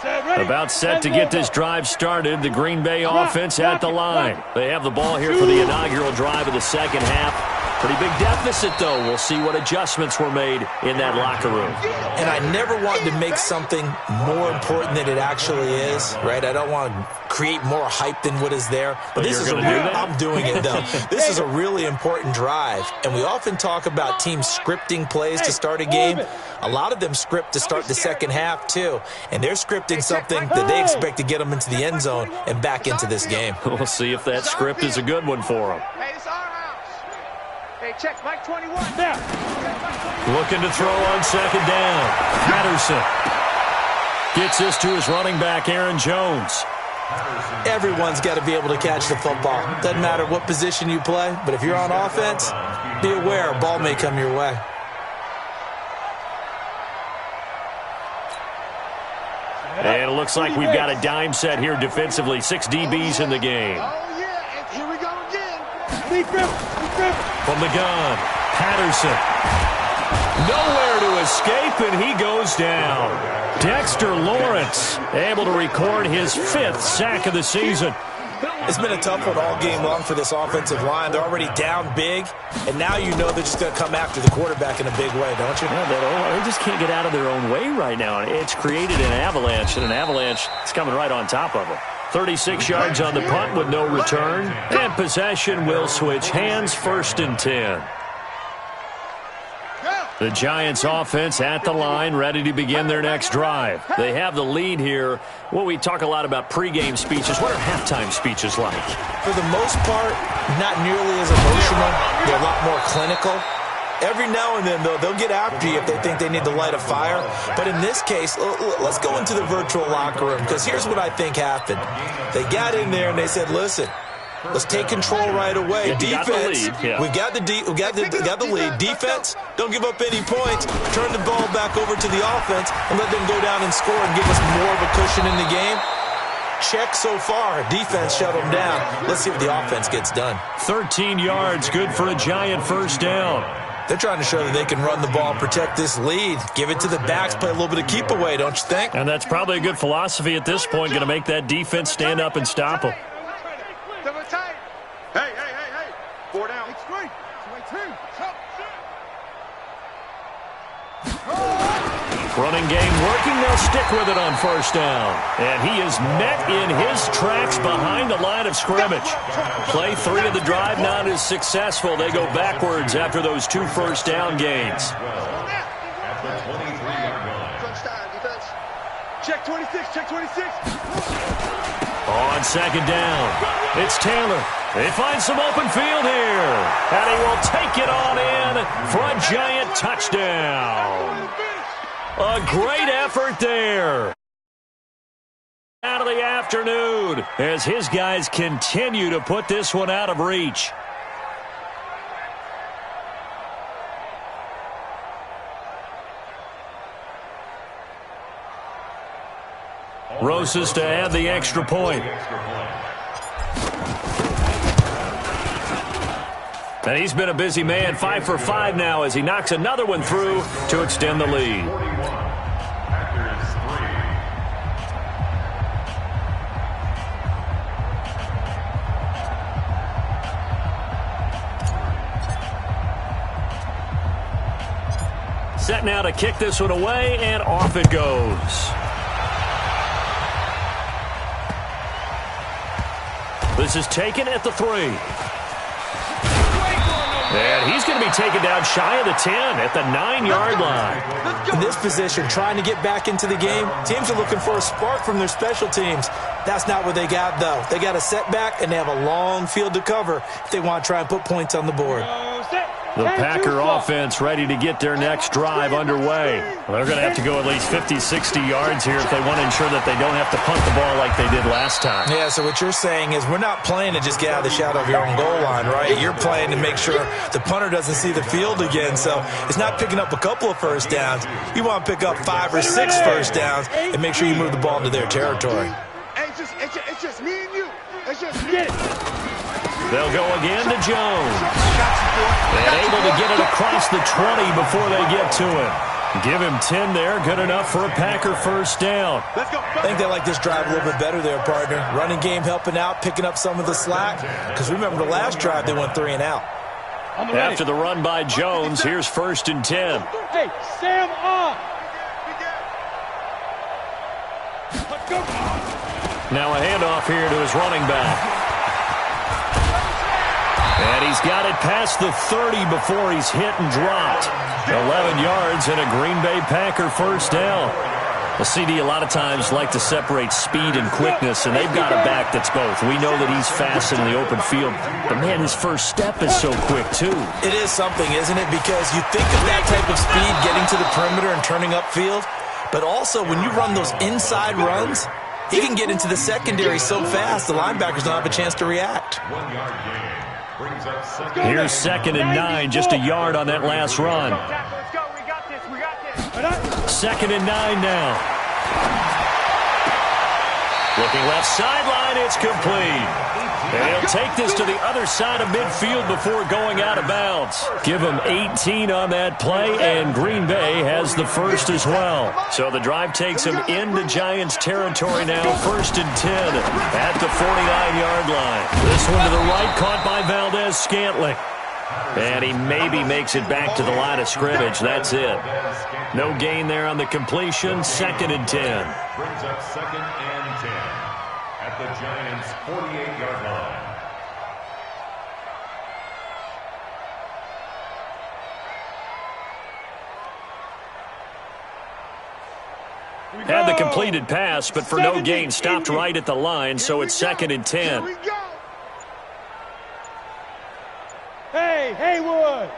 [SPEAKER 7] About set to get this drive started. The Green Bay offense at the line. They have the ball here for the inaugural drive of the second half. Pretty big deficit, though. We'll see what adjustments were made in that locker room.
[SPEAKER 8] And I never want to make something more important than it actually is, right? I don't want to create more hype than what is there. But this is I'm doing it, though. This is a really important drive. And we often talk about teams scripting plays to start a game. A lot of them script to start the second half, too. And they're scripting something that they expect to get them into the end zone and back into this game.
[SPEAKER 7] We'll see if that script is a good one for them.
[SPEAKER 9] Hey, check Mike 21.
[SPEAKER 7] Looking to throw on second down. Patterson gets this to his running back, Aaron Jones.
[SPEAKER 8] Everyone's got to be able to catch the football. Doesn't matter what position you play, but if you're on offense, be aware a ball may come your way.
[SPEAKER 7] And it looks like we've got a dime set here defensively. 6 DBs in the game.
[SPEAKER 9] Oh, yeah, and here we go again.
[SPEAKER 7] From the gun, Patterson. Nowhere to escape, and he goes down. Dexter Lawrence able to record his 5th sack of the season.
[SPEAKER 8] It's been a tough one all game long for this offensive line. They're already down big, and now you know they're just going to come after the quarterback in a big way, don't you?
[SPEAKER 7] Yeah, they just can't get out of their own way right now. It's created an avalanche, and an avalanche is coming right on top of them. 36 yards on the punt with no return, and possession will switch hands, 1st and 10. The Giants offense at the line, ready to begin their next drive. They have the lead here. Well, we talk a lot about pregame speeches. What are halftime speeches like?
[SPEAKER 8] For the most part, not nearly as emotional. They're a lot more clinical. Every now and then, though, they'll get after you if they think they need to light a fire. But in this case, let's go into the virtual locker room, because here's what I think happened. They got in there and they said, listen, let's take control right away. Defense, we got the lead. Defense, don't give up any points. Turn the ball back over to the offense and let them go down and score and give us more of a cushion in the game. Check so far. Defense shut them down. Let's see what the offense gets done.
[SPEAKER 7] 13 yards, good for a Giant 1st down.
[SPEAKER 8] They're trying to show that they can run the ball, protect this lead, give it to the backs, play a little bit of keep away, don't you think?
[SPEAKER 7] And that's probably a good philosophy at this point, going to make that defense stand up and stop them.
[SPEAKER 9] Hey. 4 down.
[SPEAKER 7] Running game working. They'll stick with it on 1st down. And he is met in his tracks behind the line of scrimmage. Play 3 of the drive not as successful. They go backwards after those 2 1st down gains.
[SPEAKER 9] Check 26.
[SPEAKER 7] On 2nd down, it's Taylor. They find some open field here. And he will take it on in for a Giant touchdown. A great effort there. Out of the afternoon as his guys continue to put this one out of reach. Rosas to add the extra point. And he's been a busy man, 5 for 5 now as he knocks another one through to extend the lead. Set now to kick this one away, and off it goes. This is taken at the 3. And he's going to be taken down shy of the 10 at the 9-yard line.
[SPEAKER 8] In this position, trying to get back into the game, teams are looking for a spark from their special teams. That's not what they got, though. They got a setback, and they have a long field to cover if they want to try and put points on the board.
[SPEAKER 7] The Packer offense ready to get their next drive underway. Well, they're going to have to go at least 50, 60 yards here if they want to ensure that they don't have to punt the ball like they did last time.
[SPEAKER 8] Yeah, so what you're saying is we're not playing to just get out of the shadow of your own goal line, right? You're playing to make sure the punter doesn't see the field again. So it's not picking up a couple of 1st downs. You want to pick up 5 or 6 1st downs and make sure you move the ball into their territory.
[SPEAKER 9] It's just me and you. It's just me.
[SPEAKER 7] They'll go again to Jones. And able to get it across the 20 before they get to him. Give him 10 there. Good enough for a Packer first down.
[SPEAKER 8] I think they like this drive a little bit better there, partner. Running game helping out, picking up some of the slack. Because remember, the last drive, they went 3 and out.
[SPEAKER 7] After the run by Jones, here's 1st and 10.
[SPEAKER 9] Hey, Sam on.
[SPEAKER 7] Now a handoff here to his running back. And he's got it past the 30 before he's hit and dropped. 11 yards and a Green Bay Packer first down. The CD a lot of times like to separate speed and quickness, and they've got a back that's both. We know that he's fast in the open field, but, man, his first step is so quick, too.
[SPEAKER 8] It is something, isn't it? Because you think of that type of speed getting to the perimeter and turning upfield, but also when you run those inside runs, he can get into the secondary so fast the linebackers don't have a chance to react.
[SPEAKER 5] 1 yard gain. Brings up second.
[SPEAKER 7] Here's 2nd and 9, just a yard on that last run.
[SPEAKER 9] Let's go. We got this. We got this.
[SPEAKER 7] 2nd and 9 now. Looking left sideline, it's complete. And he'll take this to the other side of midfield before going out of bounds. Give him 18 on that play, and Green Bay has the first as well. So the drive takes him into Giants territory now, 1st and 10 at the 49-yard line. This one to the right, caught by Valdez-Scantling. And he maybe makes it back to the line of scrimmage. That's it. No gain there on the completion. 2nd and 10.
[SPEAKER 5] Brings up 2nd and 10 at the Giants' 48-yard line.
[SPEAKER 7] Had the completed pass, but for no gain, stopped right at the line, so it's 2nd and 10.
[SPEAKER 9] Hey, Haywood.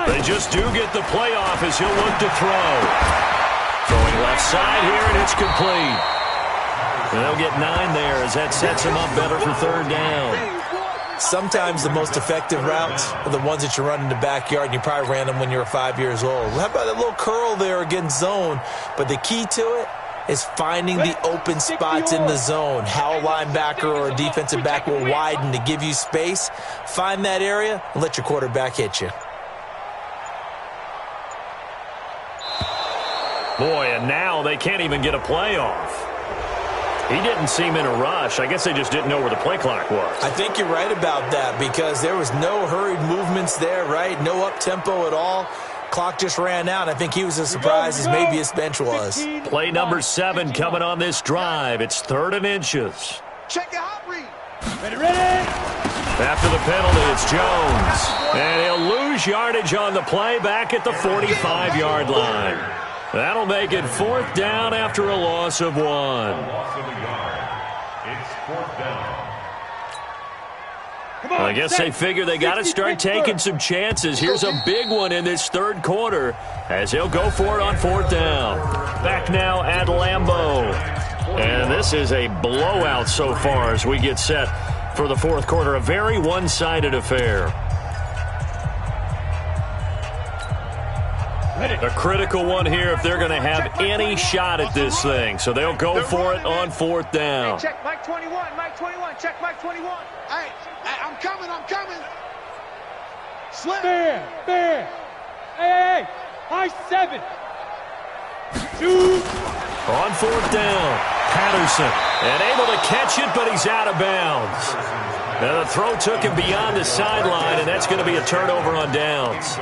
[SPEAKER 7] They just do get the playoff as he'll look to throw. Throwing left side here, and it's complete. And they'll get 9 there as that sets him up better for 3rd down.
[SPEAKER 8] Sometimes the most effective routes are the ones that you run in the backyard, and you probably ran them when you were 5 years old. How about that little curl there against zone? But the key to it is finding the open spots in the zone. How a linebacker or a defensive back will widen to give you space. Find that area and let your quarterback hit you.
[SPEAKER 7] Boy, and now they can't even get a playoff. He didn't seem in a rush. I guess they just didn't know where the play clock was.
[SPEAKER 8] I think you're right about that because there was no hurried movements there, right? No up-tempo at all. Clock just ran out. I think he was as surprised as maybe his bench was.
[SPEAKER 7] Play number 7 coming on this drive. It's 3rd and inches.
[SPEAKER 9] Check the hot read. Ready.
[SPEAKER 7] After the penalty, it's Jones. And he'll lose yardage on the play back at the 45-yard line. That'll make it 4th down after a loss of 1.
[SPEAKER 5] Loss of a yard. It's 4th down.
[SPEAKER 7] Well, I guess they figure they got to start taking some chances. Here's a big one in this 3rd quarter as he'll go for it on 4th down. Back now at Lambeau. And this is a blowout so far as we get set for the 4th quarter. A very one-sided affair. A critical one here if they're going to have any shot at this thing. So they'll go for it on 4th down.
[SPEAKER 9] Hey, check Mike 21, Mike 21, check Mike 21. Hey, I'm coming. Slip. Fair. Hey, high 7. Shoot.
[SPEAKER 7] On 4th down, Patterson. And able to catch it, but he's out of bounds. Now the throw took him beyond the sideline, and that's going to be a turnover on downs.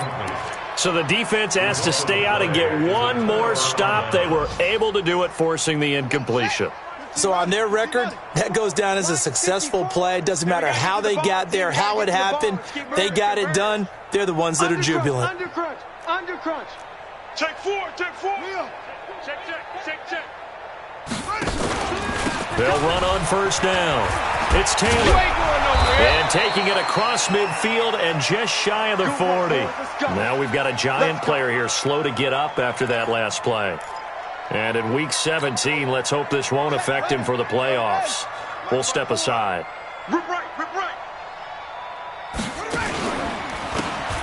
[SPEAKER 7] So the defense has to stay out and get one more stop. They were able to do it, forcing the incompletion.
[SPEAKER 8] So on their record, that goes down as a successful play. Doesn't matter how they got there, how it happened. They got it done. They're the ones that are jubilant.
[SPEAKER 9] Under crunch. Check 4. Check.
[SPEAKER 7] They'll run on 1st down. It's Taylor. And taking it across midfield and just shy of the 40. Now we've got a Giant player here slow to get up after that last play. And in Week 17, let's hope this won't affect him for the playoffs. We'll step aside.
[SPEAKER 9] Rip right.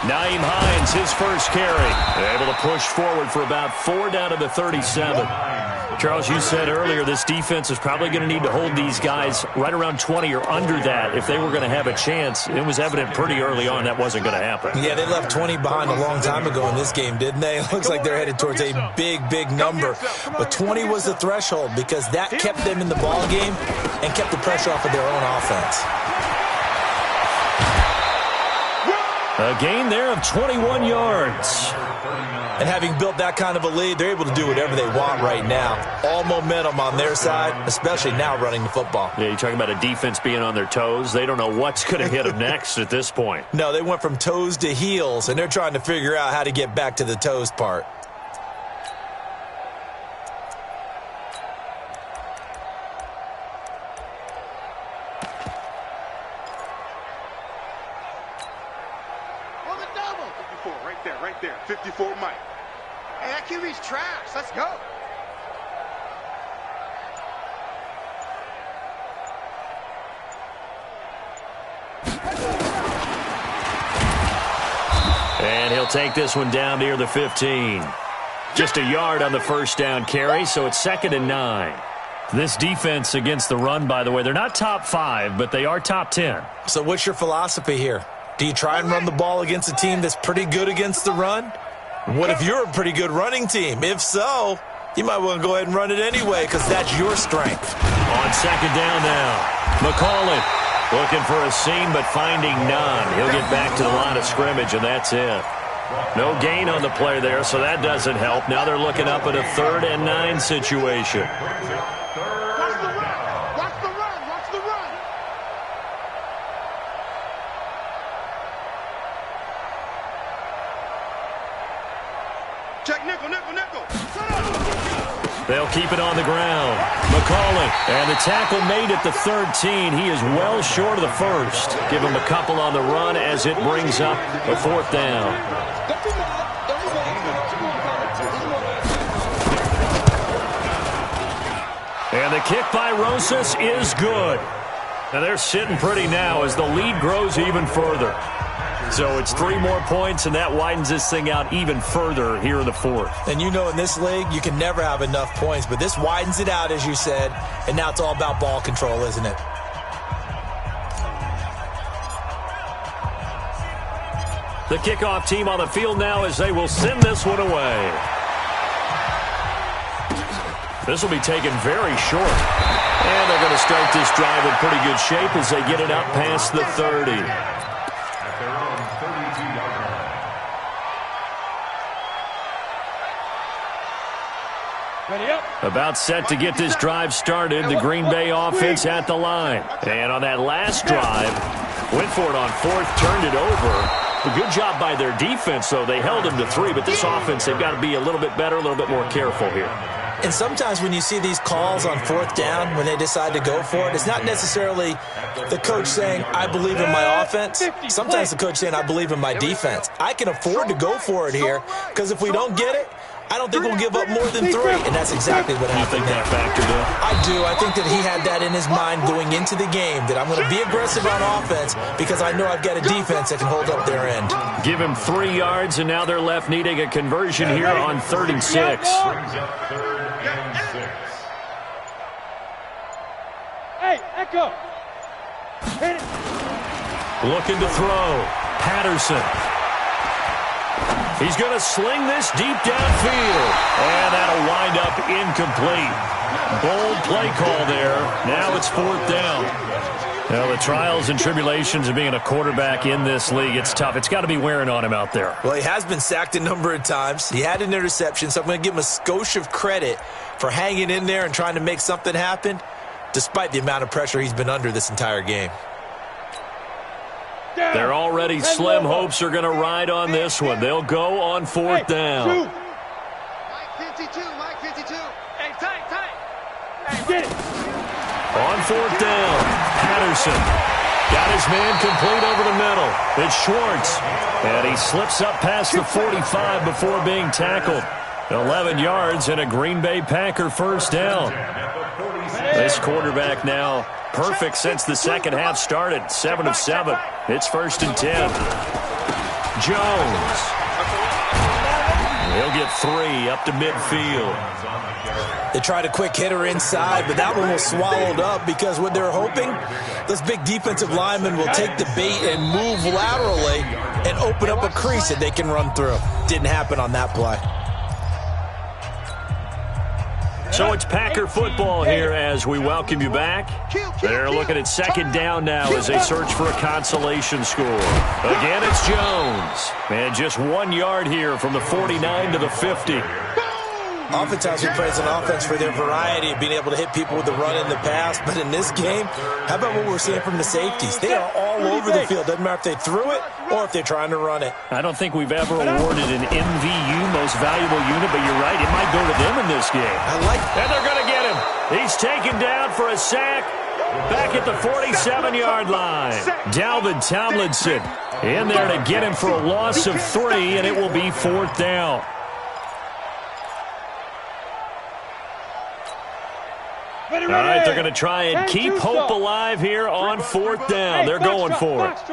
[SPEAKER 7] Nyheim Hines, his first carry. Able to push forward for about 4 down to the 37. Charles, you said earlier this defense is probably going to need to hold these guys right around 20 or under that if they were going to have a chance. It was evident pretty early on that wasn't going to happen.
[SPEAKER 8] Yeah, they left 20 behind a long time ago in this game, didn't they? It looks like they're headed towards a big number. But 20 was the threshold because that kept them in the ball game and kept the pressure off of their own offense.
[SPEAKER 7] A gain there of 21 yards.
[SPEAKER 8] And having built that kind of a lead, they're able to do whatever they want right now. All momentum on their side, especially now running the football.
[SPEAKER 7] Yeah, you're talking about a defense being on their toes. They don't know what's going to hit them next at this point.
[SPEAKER 8] No, they went from toes to heels, and they're trying to figure out how to get back to the toes part.
[SPEAKER 9] Right there. 54 Mike. Hey, that QB's trash. Let's go.
[SPEAKER 7] And he'll take this one down near the 15. Just a yard on the first down carry, so it's 2nd and 9. This defense against the run, by the way, they're not top 5, but they are top 10.
[SPEAKER 8] So what's your philosophy here? Do you try and run the ball against a team that's pretty good against the run? What if you're a pretty good running team? If so, you might want to go ahead and run it anyway because that's your strength.
[SPEAKER 7] On 2nd down now, Mikali looking for a seam but finding none. He'll get back to the line of scrimmage, and that's it. No gain on the play there, so that doesn't help. Now they're looking up at a 3rd and 9 situation.
[SPEAKER 9] Check nickel.
[SPEAKER 7] They'll keep it on the ground. Mikali, and the tackle made at the 13. He is well short of the first. Give him a couple on the run as it brings up a 4th down. And the kick by Rosas is good. And they're sitting pretty now as the lead grows even further. So it's 3 more points, and that widens this thing out even further here in the 4th.
[SPEAKER 8] And you know in this league, you can never have enough points, but this widens it out, as you said, and now it's all about ball control, isn't it?
[SPEAKER 7] The kickoff team on the field now as they will send this one away. This will be taken very short. And they're going to start this drive in pretty good shape as they get it up past the 30. About set to get this drive started. The Green Bay offense at the line. And on that last drive, went for it on 4th, turned it over. A good job by their defense, though. They held him to 3, but this offense, they've got to be a little bit better, a little bit more careful here.
[SPEAKER 8] And sometimes when you see these calls on 4th down, when they decide to go for it, it's not necessarily the coach saying, I believe in my offense. Sometimes the coach saying, I believe in my defense. I can afford to go for it here because if we don't get it, I don't think we'll give up more than 3. And that's exactly what happened.
[SPEAKER 7] You think that factored in?
[SPEAKER 8] I do. I think that he had that in his mind going into the game, that I'm going to be aggressive on offense because I know I've got a defense that can hold up their end.
[SPEAKER 7] Give him 3 yards, and now they're left needing a conversion here on 3rd and 6.
[SPEAKER 9] Hey, Echo. Hit it.
[SPEAKER 7] Looking to throw. Patterson. He's going to sling this deep downfield. And that'll wind up incomplete. Bold play call there. Now it's 4th down. Now, the trials and tribulations of being a quarterback in this league, it's tough. It's got to be wearing on him out there.
[SPEAKER 8] Well, he has been sacked a number of times. He had an interception, so I'm going to give him a skosh of credit for hanging in there and trying to make something happen, despite the amount of pressure he's been under this entire game.
[SPEAKER 7] They're already slim hopes are going to ride on this one. They'll go on 4th down.
[SPEAKER 9] Mike 52. Hey, tight. Hey, get it.
[SPEAKER 7] On 4th down, Patterson got his man complete over the middle. It's Schwartz, and he slips up past the 45 before being tackled. 11 yards and a Green Bay Packer 1st down. This quarterback now perfect since the second half started. 7 of 7. It's 1st and 10. Jones. He'll get 3 up to midfield.
[SPEAKER 8] They tried a quick hitter inside, but that one was swallowed up because what they're hoping, those big defensive linemen will take the bait and move laterally and open up a crease that they can run through. Didn't happen on that play.
[SPEAKER 7] So it's Packer football here as we welcome you back. They're looking at second down now as they search for a consolation score. Again, it's Jones. And just 1 yard here from the 49 to the 50.
[SPEAKER 8] Oftentimes we praise an offense for their variety of being able to hit people with the run in the pass. But in this game, how about what we're seeing from the safeties? They are all over the field. Doesn't matter if they threw it or if they're trying to run it.
[SPEAKER 7] I don't think we've ever awarded an MVU, most valuable unit, but you're right. It might go to them in this game.
[SPEAKER 8] I like that.
[SPEAKER 7] And they're going to get him. He's taken down for a sack back at the 47-yard line. Dalvin Tomlinson in there to get him for a loss of 3, and it will be 4th down. All right, they're going to try and keep hope alive here on 4th down. They're going for it.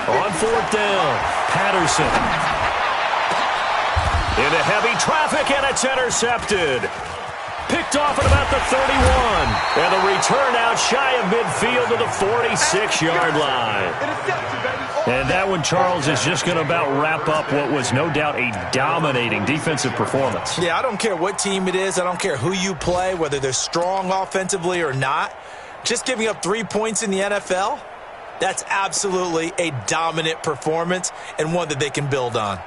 [SPEAKER 7] On 4th down, Patterson. Into heavy traffic, and it's intercepted. Picked off at about the 31. And the return out shy of midfield to the 46-yard line. And that one, Charles, is just going to about wrap up what was no doubt a dominating defensive performance.
[SPEAKER 8] Yeah, I don't care what team it is. I don't care who you play, whether they're strong offensively or not. Just giving up 3 points in the NFL, that's absolutely a dominant performance and one that they can build on.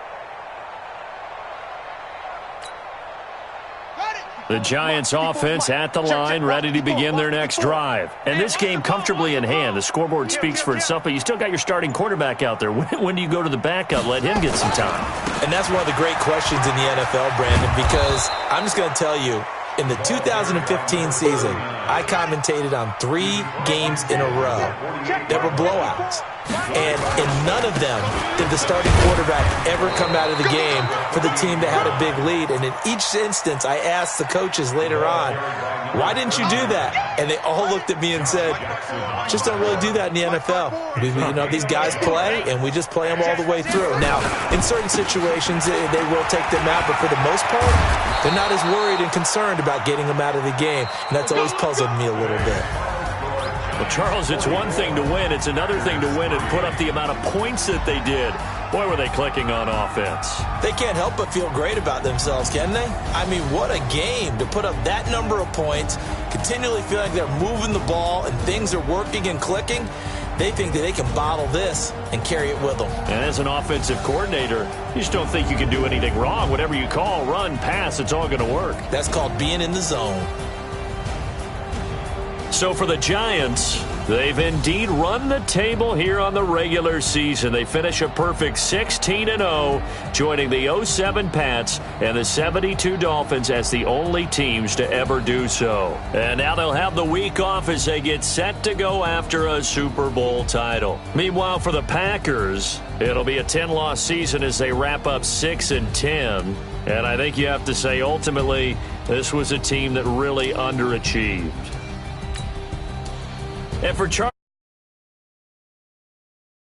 [SPEAKER 7] The Giants offense at the line, ready to begin their next drive. And this game comfortably in hand. The scoreboard speaks for itself, but you still got your starting quarterback out there. When do you go to the backup? Let him get some time.
[SPEAKER 8] And that's one of the great questions in the NFL, Brandon, because I'm just going to tell you, in the 2015 season, I commentated on 3 games in a row that were blowouts. And in none of them did the starting quarterback ever come out of the game for the team that had a big lead. And in each instance, I asked the coaches later on, why didn't you do that? And they all looked at me and said, just don't really do that in the NFL. These guys play, and we just play them all the way through. Now, in certain situations, they will take them out, but for the most part, they're not as worried and concerned about getting them out of the game. And that's always puzzled me a little bit.
[SPEAKER 7] Well, Charles, it's one thing to win. It's another thing to win and put up the amount of points that they did. Boy, were they clicking on offense.
[SPEAKER 8] They can't help but feel great about themselves, can they? I mean, what a game to put up that number of points, continually feel like they're moving the ball and things are working and clicking. They think that they can bottle this and carry it with them.
[SPEAKER 7] And as an offensive coordinator, you just don't think you can do anything wrong. Whatever you call, run, pass, it's all going to work.
[SPEAKER 8] That's called being in the zone.
[SPEAKER 7] So for the Giants, they've indeed run the table here on the regular season. They finish a perfect 16-0, joining the 07 Pats and the 72 Dolphins as the only teams to ever do so. And now they'll have the week off as they get set to go after a Super Bowl title. Meanwhile, for the Packers, it'll be a 10-loss season as they wrap up 6-10. And I think you have to say, ultimately, this was a team that really underachieved. And for Charles.